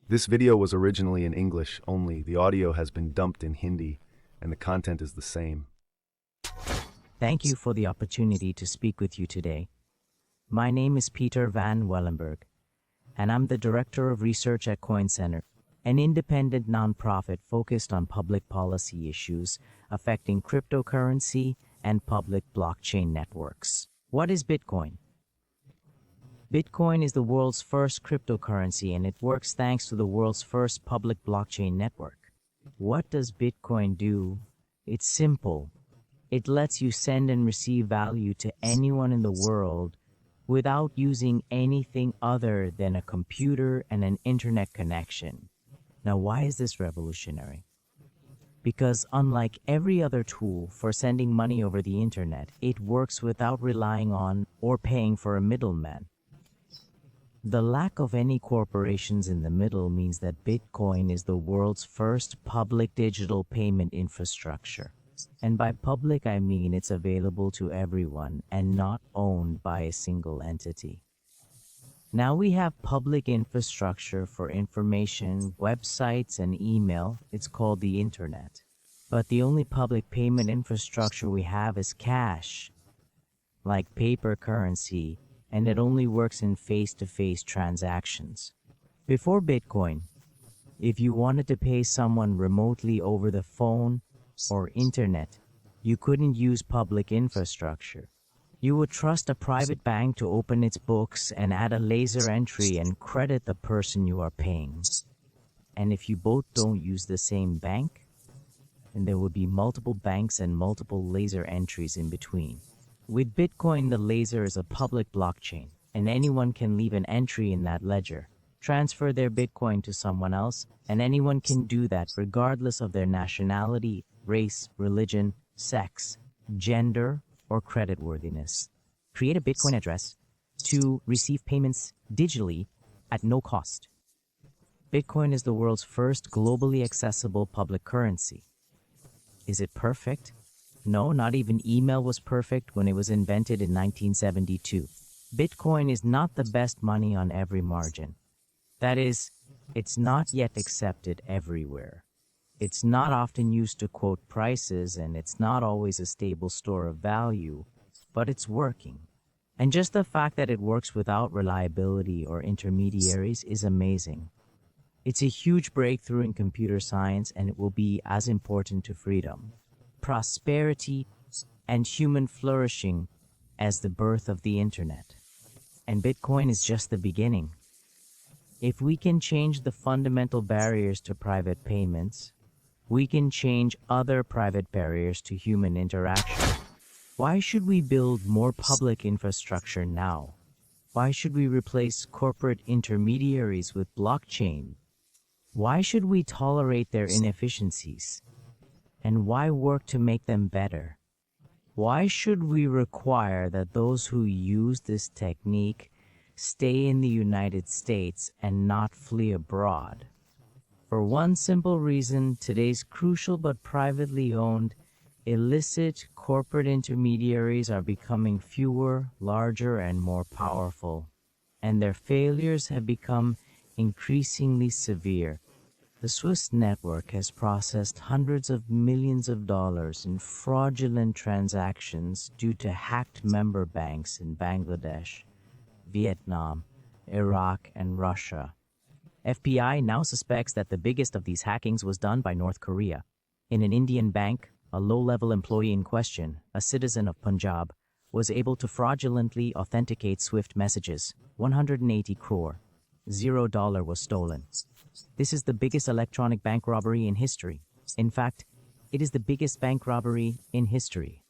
This video was originally in English only. The audio has been dumped in Hindi, and the content is the same. Thank you for the opportunity to speak with you today. My name is Peter Van Wellenberg, and I'm the Director of Research at Coin Center, an independent nonprofit focused on public policy issues affecting cryptocurrency and public blockchain networks. What is Bitcoin? Bitcoin is the world's first cryptocurrency, and it works thanks to the world's first public blockchain network. What does Bitcoin do? It's simple. It lets you send and receive value to anyone in the world without using anything other than a computer and an internet connection. Now, why is this revolutionary? Because unlike every other tool for sending money over the internet, it works without relying on or paying for a middleman. The lack of any corporations in the middle means that Bitcoin is the world's first public digital payment infrastructure. And by public, I mean it's available to everyone and not owned by a single entity. Now we have public infrastructure for information, websites, and email. It's called the internet. But the only public payment infrastructure we have is cash, like paper currency, and it only works in face-to-face transactions. Before Bitcoin, if you wanted to pay someone remotely over the phone or internet, you couldn't use public infrastructure. You would trust a private bank to open its books and add a laser entry and credit the person you are paying. And if you both don't use the same bank, then there would be multiple banks and multiple laser entries in between. With Bitcoin, the laser is a public blockchain, and anyone can leave an entry in that ledger, transfer their Bitcoin to someone else, and anyone can do that regardless of their nationality, race, religion, sex, gender, or creditworthiness. Create a Bitcoin address to receive payments digitally at no cost. Bitcoin is the world's first globally accessible public currency. Is it perfect? No, not even email was perfect when it was invented in 1972. Bitcoin is not the best money on every margin. That is, it's not yet accepted everywhere. It's not often used to quote prices, and it's not always a stable store of value, but it's working. And just the fact that it works without reliability or intermediaries is amazing. It's a huge breakthrough in computer science, and it will be as important to freedom, prosperity, and human flourishing as the birth of the internet. And Bitcoin is just the beginning. If we can change the fundamental barriers to private payments, we can change other private barriers to human interaction. Why should we build more public infrastructure now? Why should we replace corporate intermediaries with blockchain? Why should we tolerate their inefficiencies? And why work to make them better? Why should we require that those who use this technique stay in the United States and not flee abroad? For one simple reason: today's crucial but privately owned, illicit corporate intermediaries are becoming fewer, larger, and more powerful, and their failures have become increasingly severe. The Swiss network has processed hundreds of millions of dollars in fraudulent transactions due to hacked member banks in Bangladesh, Vietnam, Iraq, and Russia. FBI now suspects that the biggest of these hackings was done by North Korea. In an Indian bank, a low-level employee in question, a citizen of Punjab, was able to fraudulently authenticate SWIFT messages. 180 crore, $0 was stolen. This is the biggest electronic bank robbery in history. In fact, it is the biggest bank robbery in history.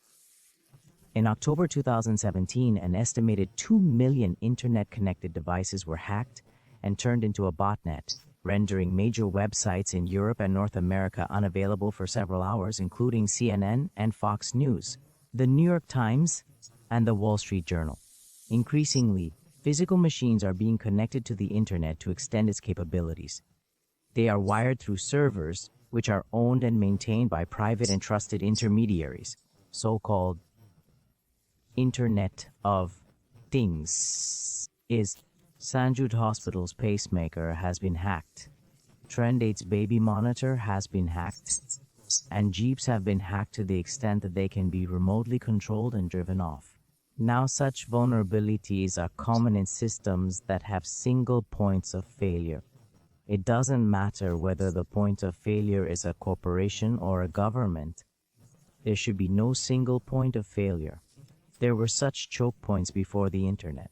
In October 2017, an estimated 2 million internet-connected devices were hacked and turned into a botnet, rendering major websites in Europe and North America unavailable for several hours, including CNN and Fox News, the New York Times, and the Wall Street Journal. Increasingly, physical machines are being connected to the internet to extend its capabilities. They are wired through servers, which are owned and maintained by private and trusted intermediaries, so-called Internet of Things. Sanjut Hospital's pacemaker has been hacked. Trend 8's baby monitor has been hacked, and Jeeps have been hacked to the extent that they can be remotely controlled and driven off. Now, such vulnerabilities are common in systems that have single points of failure. It doesn't matter whether the point of failure is a corporation or a government. There should be no single point of failure. There were such choke points before the internet.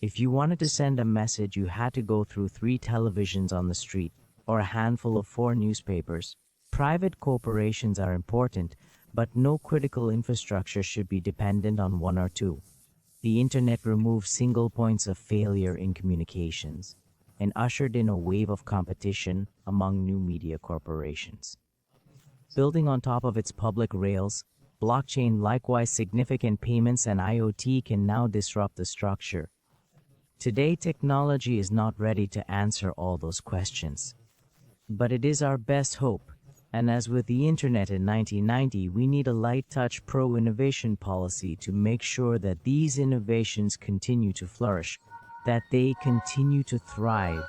If you wanted to send a message, you had to go through 3 televisions on the street or a handful of 4 newspapers. Private corporations are important, but no critical infrastructure should be dependent on 1 or 2. The internet removed single points of failure in communications and ushered in a wave of competition among new media corporations. Building on top of its public rails, blockchain, likewise significant payments and IoT can now disrupt the structure. Today, technology is not ready to answer all those questions. But it is our best hope, and as with the internet in 1990, we need a light-touch pro-innovation policy to make sure that these innovations continue to flourish, that they continue to thrive,